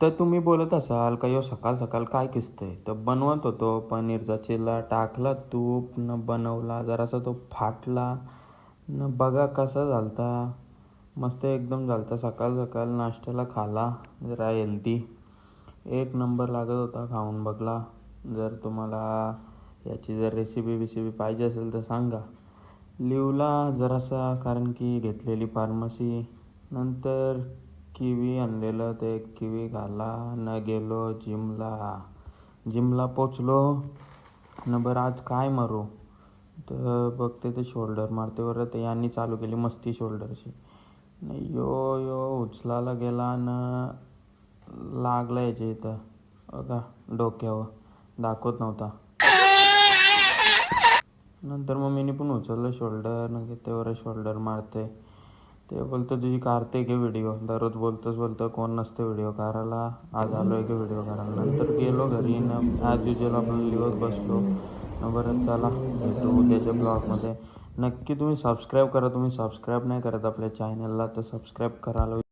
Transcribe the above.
तर तुम्ही बोलत असाल का यो सकाळ सकाळ काय किसतंय, तर बनवत होतो पनीरचा चिल्ला, टाकला तूप न बनवला, जरासा तो फाटला न बघा कसा झालता. मस्त एकदम झालता. सकाळ सकाळ नाश्त्याला खाला, जरा हेल्दी एक नंबर लागत होता. खाऊन बघला. जर तुम्हाला याची जर रेसिपी पाहिजे असेल तर सांगा. लिवला जरासा, कारण की घेतलेली फार्मसी. नंतर किवी आणलेलं, ते किवी खाल्ला न गेलो जिमला पोचलो न. बरं आज काय मारू, तर बघते ते शोल्डर मारते. बरं ते यांनी चालू केली मस्ती शोल्डरची. न यो उचलायला गेला न लागला याच्या इथं बघा डोक्यावर, दाखवत नव्हता. नंतर मम्मीने पण उचललं शोल्डर न, तेवढं शोल्डर मारते. ते बोलतं तुझी काढते की व्हिडिओ, दररोज बोलतो कोण नसतं व्हिडिओ करायला, आज आलो आहे की व्हिडिओ करायला. नंतर गेलो घरी न, ॲज युजल आपण लिवत बसलो न. बरं चला भेटू उद्याच्या ब्लॉगमध्ये. नक्की तुम्ही सबस्क्राईब करा. तुम्ही सबस्क्राईब नाही करत आपल्या चॅनलला तर सबस्क्राईब करायला